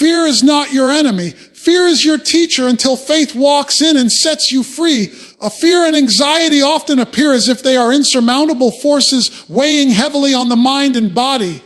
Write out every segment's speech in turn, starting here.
Fear is not your enemy. Fear is your teacher until faith walks in and sets you free. A fear and anxiety often appear as if they are insurmountable forces weighing heavily on the mind and body.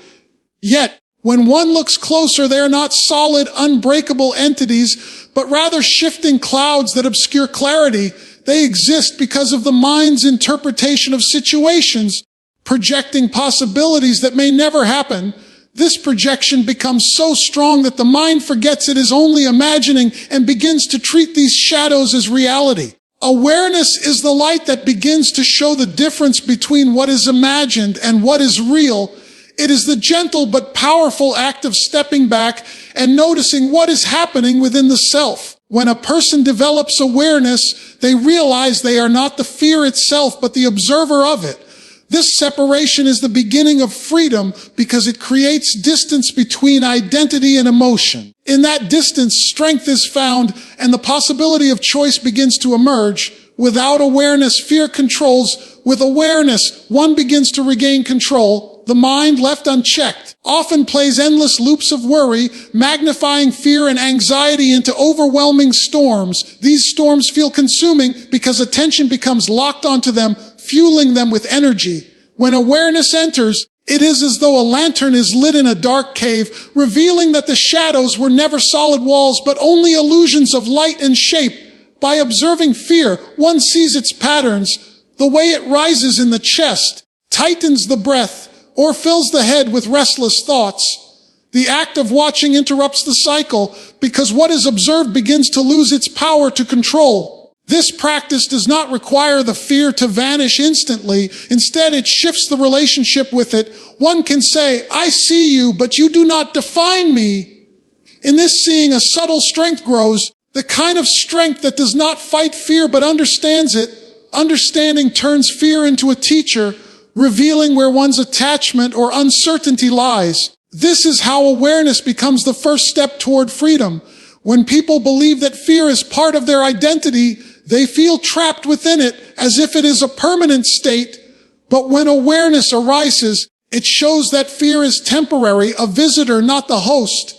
Yet, when one looks closer, they are not solid, unbreakable entities, but rather shifting clouds that obscure clarity. They exist because of the mind's interpretation of situations, projecting possibilities that may never happen. This projection becomes so strong that the mind forgets it is only imagining and begins to treat these shadows as reality. Awareness is the light that begins to show the difference between what is imagined and what is real. It is the gentle but powerful act of stepping back and noticing what is happening within the self. When a person develops awareness, they realize they are not the fear itself, but the observer of it. This separation is the beginning of freedom because it creates distance between identity and emotion. In that distance, strength is found and the possibility of choice begins to emerge. Without awareness, fear controls. With awareness, one begins to regain control. The mind, left unchecked, often plays endless loops of worry, magnifying fear and anxiety into overwhelming storms. These storms feel consuming because attention becomes locked onto them, fueling them with energy. When awareness enters, it is as though a lantern is lit in a dark cave, revealing that the shadows were never solid walls, but only illusions of light and shape. By observing fear, one sees its patterns, the way it rises in the chest, tightens the breath, or fills the head with restless thoughts. The act of watching interrupts the cycle because what is observed begins to lose its power to control. This practice does not require the fear to vanish instantly. Instead, it shifts the relationship with it. One can say, "I see you, but you do not define me." In this seeing, a subtle strength grows, the kind of strength that does not fight fear but understands it. Understanding turns fear into a teacher, revealing where one's attachment or uncertainty lies. This is how awareness becomes the first step toward freedom. When people believe that fear is part of their identity, they feel trapped within it as if it is a permanent state. But when awareness arises, it shows that fear is temporary, a visitor, not the host.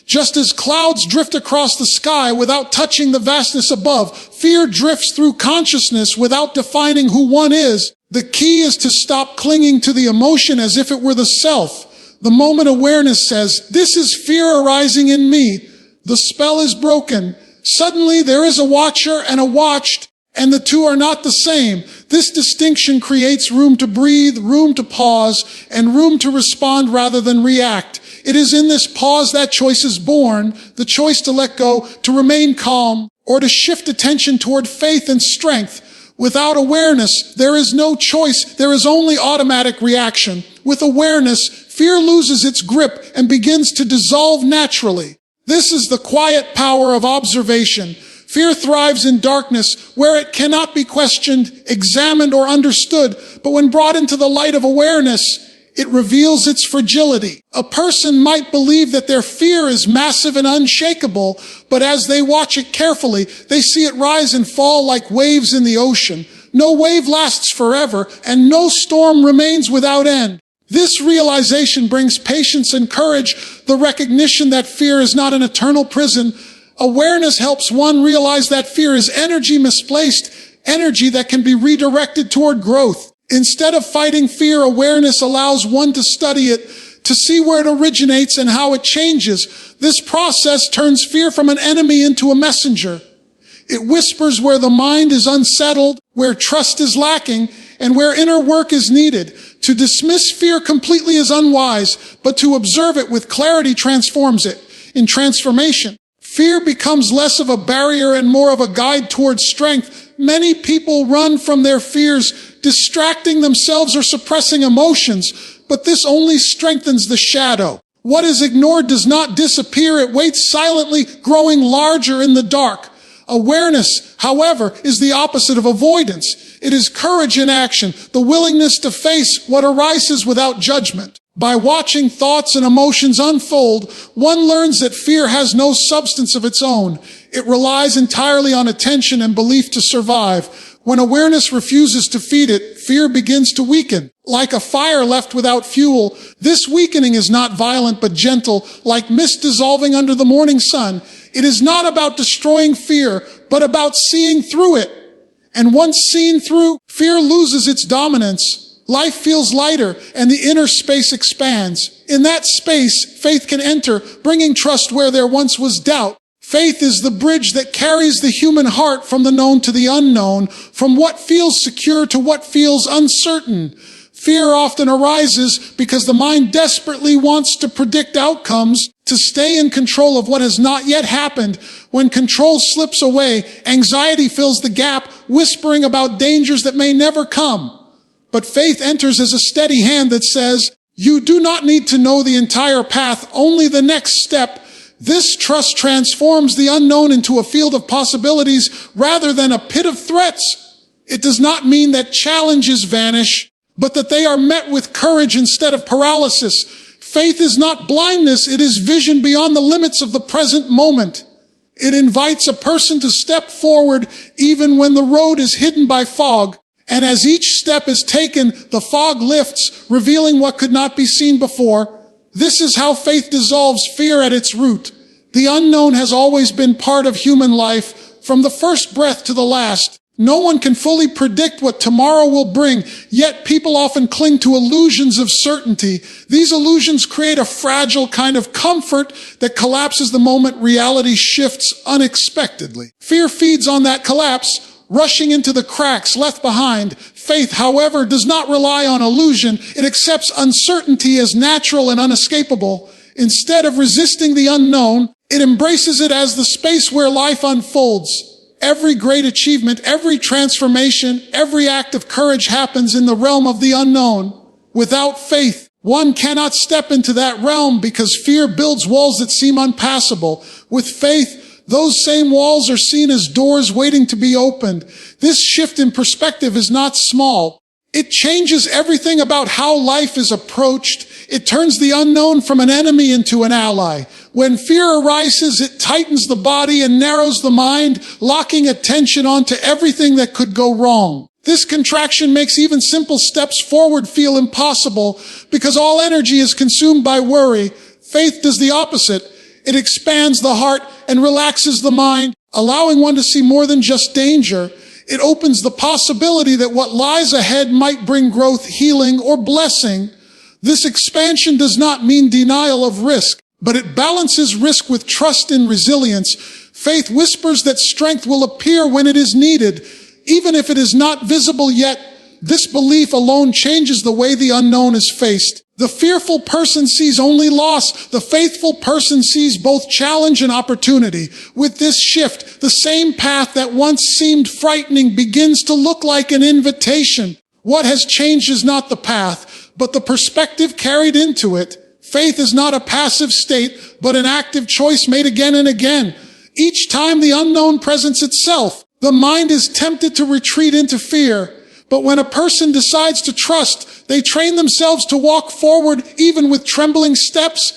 Just as clouds drift across the sky without touching the vastness above, fear drifts through consciousness without defining who one is. The key is to stop clinging to the emotion as if it were the self. The moment awareness says, "This is fear arising in me," the spell is broken. Suddenly there is a watcher and a watched, and the two are not the same. This distinction creates room to breathe, room to pause, and room to respond rather than react. It is in this pause that choice is born, the choice to let go, to remain calm, or to shift attention toward faith and strength. Without awareness, there is no choice. There is only automatic reaction. With awareness, fear loses its grip and begins to dissolve naturally. This is the quiet power of observation. Fear thrives in darkness where it cannot be questioned, examined, or understood. But when brought into the light of awareness, it reveals its fragility. A person might believe that their fear is massive and unshakable, but as they watch it carefully, they see it rise and fall like waves in the ocean. No wave lasts forever, and no storm remains without end. This realization brings patience and courage, the recognition that fear is not an eternal prison. Awareness helps one realize that fear is energy misplaced, energy that can be redirected toward growth. Instead of fighting fear, awareness allows one to study it, to see where it originates and how it changes. This process turns fear from an enemy into a messenger. It whispers where the mind is unsettled, where trust is lacking, and where inner work is needed. To dismiss fear completely is unwise, but to observe it with clarity transforms it. In transformation, fear becomes less of a barrier and more of a guide towards strength. Many people run from their fears, distracting themselves or suppressing emotions, but this only strengthens the shadow. What is ignored does not disappear. It waits silently, growing larger in the dark. Awareness, however, is the opposite of avoidance. It is courage in action, the willingness to face what arises without judgment. By watching thoughts and emotions unfold, one learns that fear has no substance of its own. It relies entirely on attention and belief to survive. When awareness refuses to feed it, fear begins to weaken. Like a fire left without fuel, this weakening is not violent but gentle, like mist dissolving under the morning sun. It is not about destroying fear, but about seeing through it. And once seen through, fear loses its dominance. Life feels lighter, and the inner space expands. In that space, faith can enter, bringing trust where there once was doubt. Faith is the bridge that carries the human heart from the known to the unknown, from what feels secure to what feels uncertain. Fear often arises because the mind desperately wants to predict outcomes, to stay in control of what has not yet happened. When control slips away, anxiety fills the gap, whispering about dangers that may never come. But faith enters as a steady hand that says, you do not need to know the entire path, only the next step. This trust transforms the unknown into a field of possibilities rather than a pit of threats. It does not mean that challenges vanish, but that they are met with courage instead of paralysis. Faith is not blindness, it is vision beyond the limits of the present moment. It invites a person to step forward even when the road is hidden by fog. And as each step is taken, the fog lifts, revealing what could not be seen before. This is how faith dissolves fear at its root. The unknown has always been part of human life, from the first breath to the last. No one can fully predict what tomorrow will bring, yet people often cling to illusions of certainty. These illusions create a fragile kind of comfort that collapses the moment reality shifts unexpectedly. Fear feeds on that collapse, rushing into the cracks left behind. Faith, however, does not rely on illusion. It accepts uncertainty as natural and unescapable. Instead of resisting the unknown, it embraces it as the space where life unfolds. Every great achievement, every transformation, every act of courage happens in the realm of the unknown. Without faith, one cannot step into that realm because fear builds walls that seem unpassable. With faith, those same walls are seen as doors waiting to be opened. This shift in perspective is not small. It changes everything about how life is approached. It turns the unknown from an enemy into an ally. When fear arises, it tightens the body and narrows the mind, locking attention onto everything that could go wrong. This contraction makes even simple steps forward feel impossible because all energy is consumed by worry. Faith does the opposite. It expands the heart and relaxes the mind, allowing one to see more than just danger. It opens the possibility that what lies ahead might bring growth, healing, or blessing. This expansion does not mean denial of risk, but it balances risk with trust and resilience. Faith whispers that strength will appear when it is needed, even if it is not visible yet. This belief alone changes the way the unknown is faced. The fearful person sees only loss. The faithful person sees both challenge and opportunity. With this shift, the same path that once seemed frightening begins to look like an invitation. What has changed is not the path, but the perspective carried into it. Faith is not a passive state, but an active choice made again and again. Each time the unknown presents itself, the mind is tempted to retreat into fear. But when a person decides to trust, they train themselves to walk forward even with trembling steps.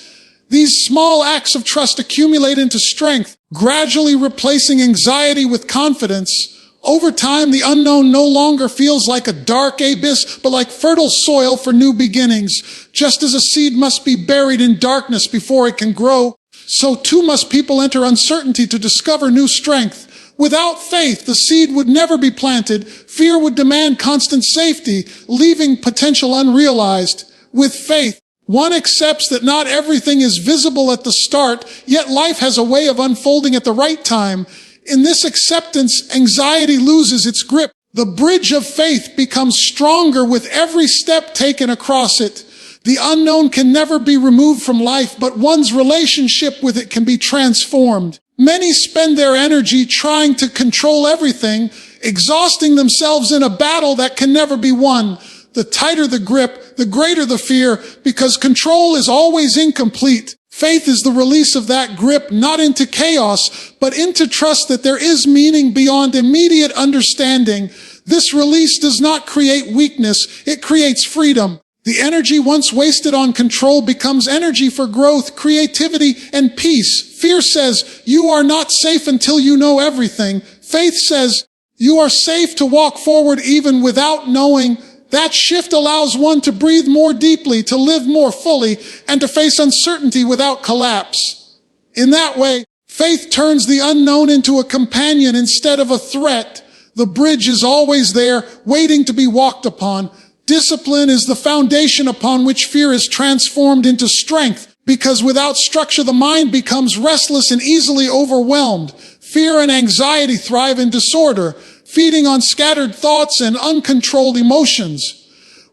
These small acts of trust accumulate into strength, gradually replacing anxiety with confidence. Over time, the unknown no longer feels like a dark abyss, but like fertile soil for new beginnings. Just as a seed must be buried in darkness before it can grow, so too must people enter uncertainty to discover new strength. Without faith, the seed would never be planted. Fear would demand constant safety, leaving potential unrealized. With faith, one accepts that not everything is visible at the start, yet life has a way of unfolding at the right time. In this acceptance, anxiety loses its grip. The bridge of faith becomes stronger with every step taken across it. The unknown can never be removed from life, but one's relationship with it can be transformed. Many spend their energy trying to control everything, exhausting themselves in a battle that can never be won. The tighter the grip, the greater the fear, because control is always incomplete. Faith is the release of that grip, not into chaos, but into trust that there is meaning beyond immediate understanding. This release does not create weakness, it creates freedom. The energy once wasted on control becomes energy for growth, creativity, and peace. Fear says, you are not safe until you know everything. Faith says, you are safe to walk forward even without knowing. That shift allows one to breathe more deeply, to live more fully, and to face uncertainty without collapse. In that way, faith turns the unknown into a companion instead of a threat. The bridge is always there, waiting to be walked upon. Discipline is the foundation upon which fear is transformed into strength, because without structure the mind becomes restless and easily overwhelmed. Fear and anxiety thrive in disorder, feeding on scattered thoughts and uncontrolled emotions.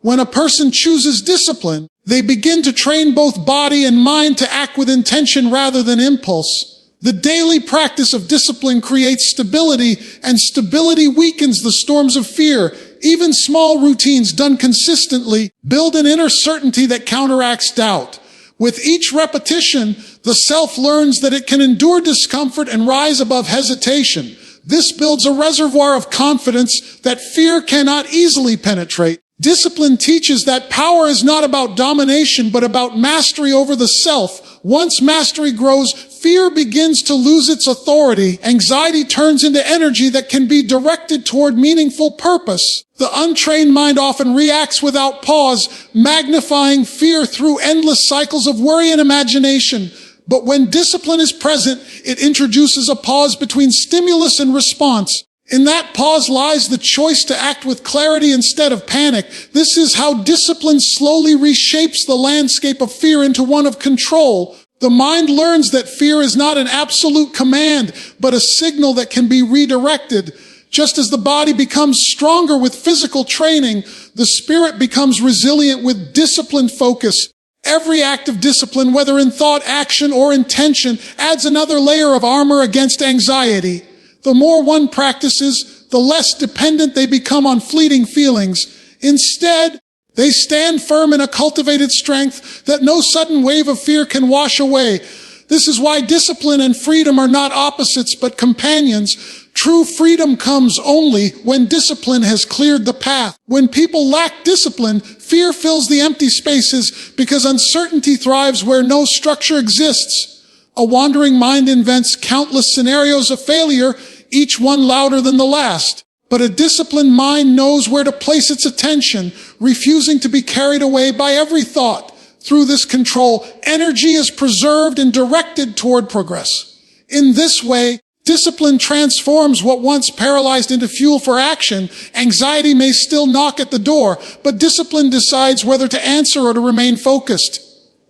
When a person chooses discipline, they begin to train both body and mind to act with intention rather than impulse. The daily practice of discipline creates stability, and stability weakens the storms of fear. Even small routines done consistently build an inner certainty that counteracts doubt. With each repetition, the self learns that it can endure discomfort and rise above hesitation. This builds a reservoir of confidence that fear cannot easily penetrate. Discipline teaches that power is not about domination, but about mastery over the self. Once mastery grows, fear begins to lose its authority. Anxiety turns into energy that can be directed toward meaningful purpose. The untrained mind often reacts without pause, magnifying fear through endless cycles of worry and imagination. But when discipline is present, it introduces a pause between stimulus and response. In that pause lies the choice to act with clarity instead of panic. This is how discipline slowly reshapes the landscape of fear into one of control. The mind learns that fear is not an absolute command, but a signal that can be redirected. Just as the body becomes stronger with physical training, the spirit becomes resilient with disciplined focus. Every act of discipline, whether in thought, action, or intention, adds another layer of armor against anxiety. The more one practices, the less dependent they become on fleeting feelings. Instead, they stand firm in a cultivated strength that no sudden wave of fear can wash away. This is why discipline and freedom are not opposites but companions. True freedom comes only when discipline has cleared the path. When people lack discipline, fear fills the empty spaces because uncertainty thrives where no structure exists. A wandering mind invents countless scenarios of failure, each one louder than the last. But a disciplined mind knows where to place its attention, refusing to be carried away by every thought. Through this control, energy is preserved and directed toward progress. In this way, discipline transforms what once paralyzed into fuel for action. Anxiety may still knock at the door, but discipline decides whether to answer or to remain focused.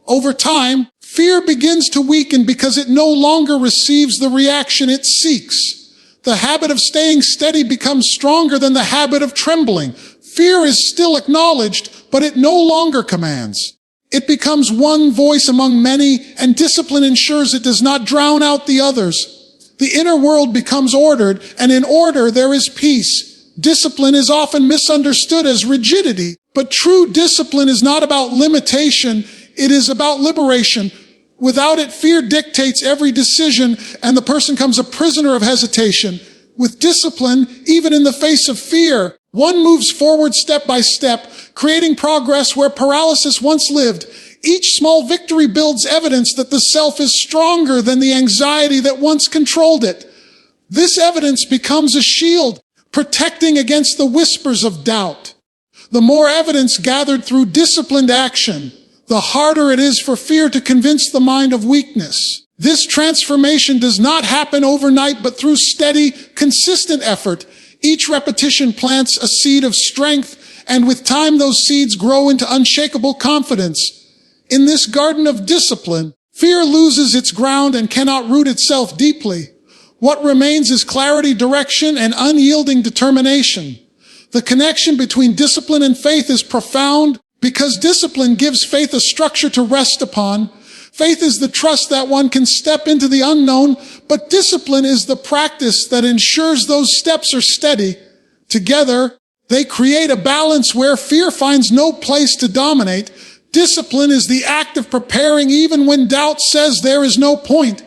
Over time, fear begins to weaken because it no longer receives the reaction it seeks. The habit of staying steady becomes stronger than the habit of trembling. Fear is still acknowledged, but it no longer commands. It becomes one voice among many, and discipline ensures it does not drown out the others. The inner world becomes ordered, and in order there is peace. Discipline is often misunderstood as rigidity, but true discipline is not about limitation, it is about liberation. Without it, fear dictates every decision, and the person becomes a prisoner of hesitation. With discipline, even in the face of fear, one moves forward step by step, creating progress where paralysis once lived. Each small victory builds evidence that the self is stronger than the anxiety that once controlled it. This evidence becomes a shield, protecting against the whispers of doubt. The more evidence gathered through disciplined action, the harder it is for fear to convince the mind of weakness. This transformation does not happen overnight, but through steady, consistent effort. Each repetition plants a seed of strength, and with time those seeds grow into unshakable confidence. In this garden of discipline, fear loses its ground and cannot root itself deeply. What remains is clarity, direction, and unyielding determination. The connection between discipline and faith is profound, because discipline gives faith a structure to rest upon. Faith is the trust that one can step into the unknown, but discipline is the practice that ensures those steps are steady. Together, they create a balance where fear finds no place to dominate. Discipline is the act of preparing even when doubt says there is no point.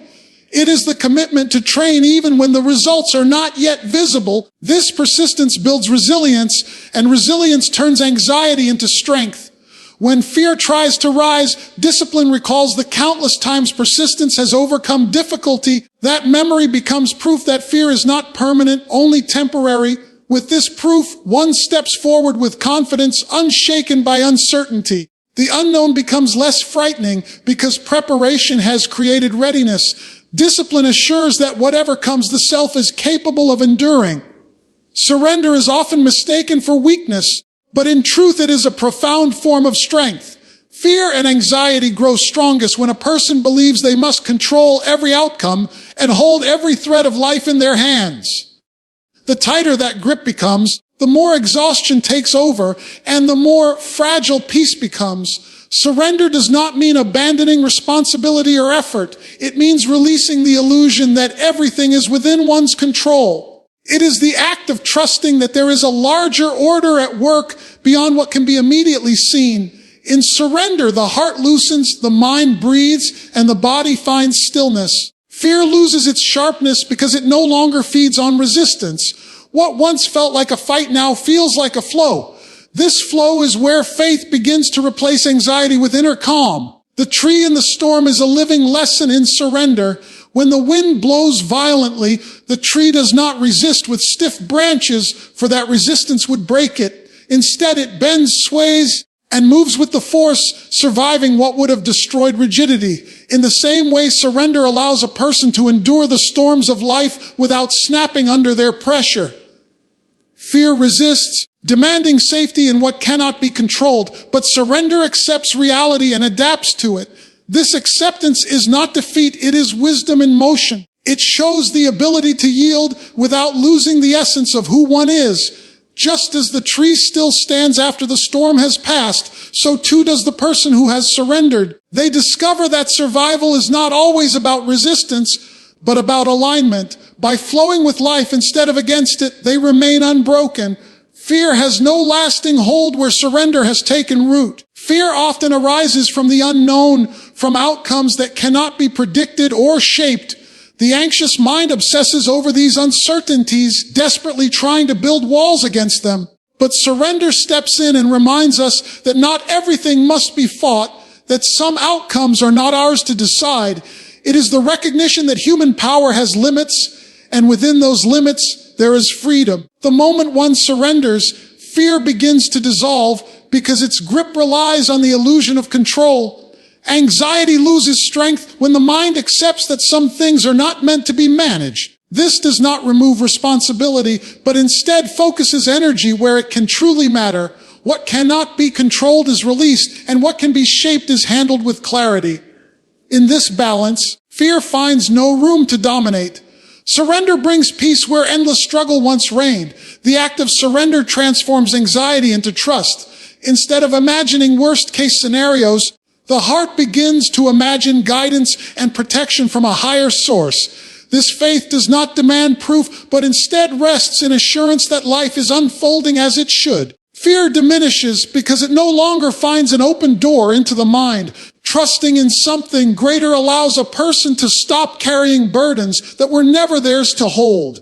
It is the commitment to train even when the results are not yet visible. This persistence builds resilience, and resilience turns anxiety into strength. When fear tries to rise, discipline recalls the countless times persistence has overcome difficulty. That memory becomes proof that fear is not permanent, only temporary. With this proof, one steps forward with confidence, unshaken by uncertainty. The unknown becomes less frightening because preparation has created readiness. Discipline assures that whatever comes, the self is capable of enduring. Surrender is often mistaken for weakness, but in truth it is a profound form of strength. Fear and anxiety grow strongest when a person believes they must control every outcome and hold every thread of life in their hands. The tighter that grip becomes, the more exhaustion takes over and the more fragile peace becomes. Surrender does not mean abandoning responsibility or effort. It means releasing the illusion that everything is within one's control. It is the act of trusting that there is a larger order at work beyond what can be immediately seen. In surrender, the heart loosens, the mind breathes, and the body finds stillness. Fear loses its sharpness because it no longer feeds on resistance. What once felt like a fight now feels like a flow. This flow is where faith begins to replace anxiety with inner calm. The tree in the storm is a living lesson in surrender. When the wind blows violently, the tree does not resist with stiff branches, for that resistance would break it. Instead, it bends, sways, and moves with the force, surviving what would have destroyed rigidity. In the same way, surrender allows a person to endure the storms of life without snapping under their pressure. Fear resists, demanding safety in what cannot be controlled, but surrender accepts reality and adapts to it. This acceptance is not defeat, it is wisdom in motion. It shows the ability to yield without losing the essence of who one is. Just as the tree still stands after the storm has passed, so too does the person who has surrendered. They discover that survival is not always about resistance, but about alignment. By flowing with life instead of against it, they remain unbroken. Fear has no lasting hold where surrender has taken root. Fear often arises from the unknown, from outcomes that cannot be predicted or shaped. The anxious mind obsesses over these uncertainties, desperately trying to build walls against them. But surrender steps in and reminds us that not everything must be fought, that some outcomes are not ours to decide. It is the recognition that human power has limits, and within those limits, there is freedom. The moment one surrenders, fear begins to dissolve because its grip relies on the illusion of control. Anxiety loses strength when the mind accepts that some things are not meant to be managed. This does not remove responsibility, but instead focuses energy where it can truly matter. What cannot be controlled is released, and what can be shaped is handled with clarity. In this balance, fear finds no room to dominate. Surrender brings peace where endless struggle once reigned. The act of surrender transforms anxiety into trust. Instead of imagining worst-case scenarios, the heart begins to imagine guidance and protection from a higher source. This faith does not demand proof, but instead rests in assurance that life is unfolding as it should. Fear diminishes because it no longer finds an open door into the mind. Trusting in something greater allows a person to stop carrying burdens that were never theirs to hold.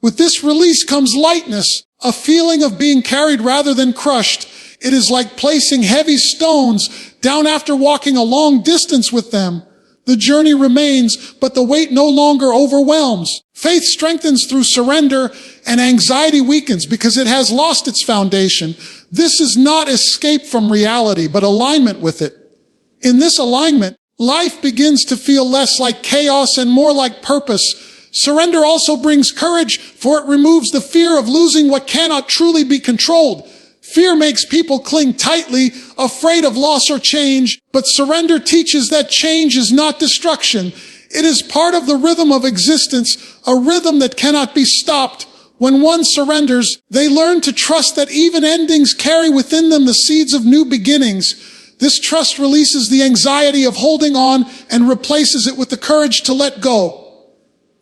With this release comes lightness, a feeling of being carried rather than crushed. It is like placing heavy stones down after walking a long distance with them. The journey remains, but the weight no longer overwhelms. Faith strengthens through surrender, and anxiety weakens because it has lost its foundation. This is not escape from reality, but alignment with it. In this alignment, life begins to feel less like chaos and more like purpose. Surrender also brings courage, for it removes the fear of losing what cannot truly be controlled. Fear makes people cling tightly, afraid of loss or change, but surrender teaches that change is not destruction. It is part of the rhythm of existence, a rhythm that cannot be stopped. When one surrenders, they learn to trust that even endings carry within them the seeds of new beginnings. This trust releases the anxiety of holding on and replaces it with the courage to let go.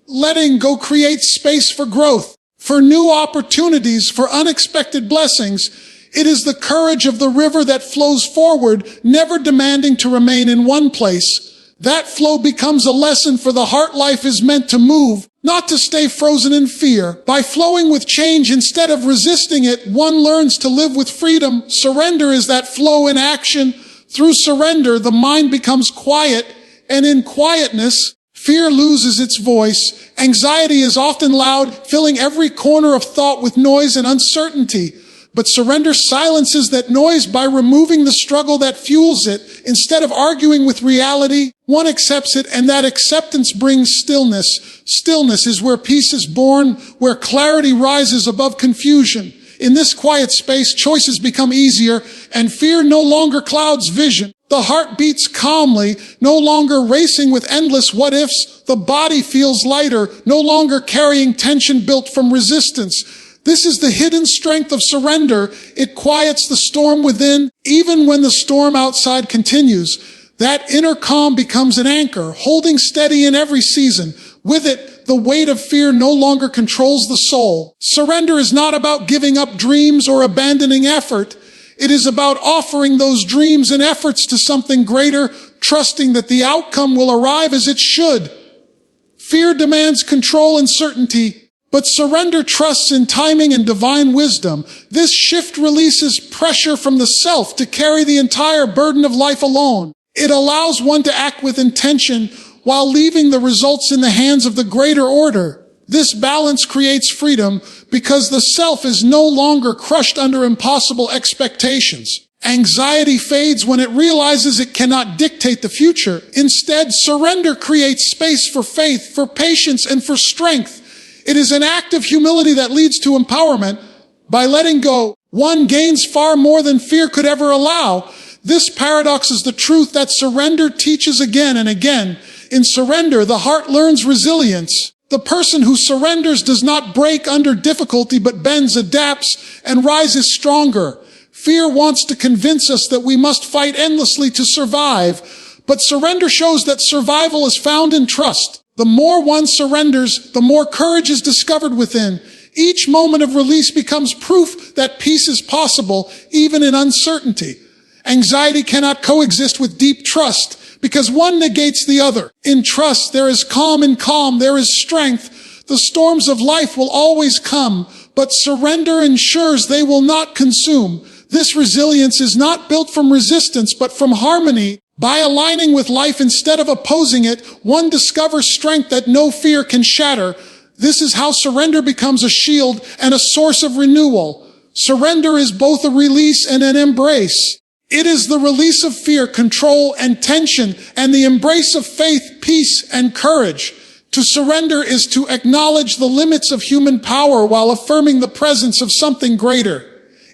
Letting go creates space for growth, for new opportunities, for unexpected blessings. It is the courage of the river that flows forward, never demanding to remain in one place. That flow becomes a lesson for the heart. Life is meant to move, not to stay frozen in fear. By flowing with change instead of resisting it, one learns to live with freedom. Surrender is that flow in action. Through surrender, the mind becomes quiet, and in quietness, fear loses its voice. Anxiety is often loud, filling every corner of thought with noise and uncertainty. But surrender silences that noise by removing the struggle that fuels it. Instead of arguing with reality, one accepts it, and that acceptance brings stillness. Stillness is where peace is born, where clarity rises above confusion. In this quiet space, choices become easier, and fear no longer clouds vision. The heart beats calmly, no longer racing with endless what-ifs. The body feels lighter, no longer carrying tension built from resistance. This is the hidden strength of surrender. It quiets the storm within, even when the storm outside continues. That inner calm becomes an anchor, holding steady in every season. With it, the weight of fear no longer controls the soul. Surrender is not about giving up dreams or abandoning effort. It is about offering those dreams and efforts to something greater, trusting that the outcome will arrive as it should. Fear demands control and certainty, but surrender trusts in timing and divine wisdom. This shift releases pressure from the self to carry the entire burden of life alone. It allows one to act with intention while leaving the results in the hands of the greater order. This balance creates freedom because the self is no longer crushed under impossible expectations. Anxiety fades when it realizes it cannot dictate the future. Instead, surrender creates space for faith, for patience, and for strength. It is an act of humility that leads to empowerment. By letting go, one gains far more than fear could ever allow. This paradox is the truth that surrender teaches again and again. In surrender, the heart learns resilience. The person who surrenders does not break under difficulty, but bends, adapts, and rises stronger. Fear wants to convince us that we must fight endlessly to survive, but surrender shows that survival is found in trust. The more one surrenders, the more courage is discovered within. Each moment of release becomes proof that peace is possible, even in uncertainty. Anxiety cannot coexist with deep trust, because one negates the other. In trust, there is calm. In calm, there is strength. The storms of life will always come, but surrender ensures they will not consume. This resilience is not built from resistance, but from harmony. By aligning with life instead of opposing it, one discovers strength that no fear can shatter. This is how surrender becomes a shield and a source of renewal. Surrender is both a release and an embrace. It is the release of fear, control, and tension, and the embrace of faith, peace, and courage. To surrender is to acknowledge the limits of human power while affirming the presence of something greater.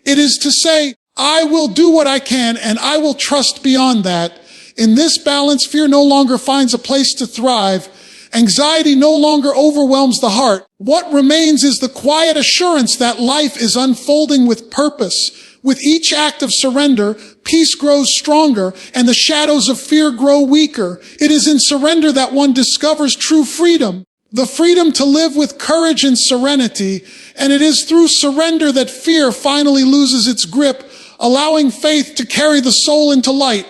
It is to say, I will do what I can, and I will trust beyond that. In this balance, fear no longer finds a place to thrive. Anxiety no longer overwhelms the heart. What remains is the quiet assurance that life is unfolding with purpose. With each act of surrender, peace grows stronger and the shadows of fear grow weaker. It is in surrender that one discovers true freedom, the freedom to live with courage and serenity. And it is through surrender that fear finally loses its grip, allowing faith to carry the soul into light.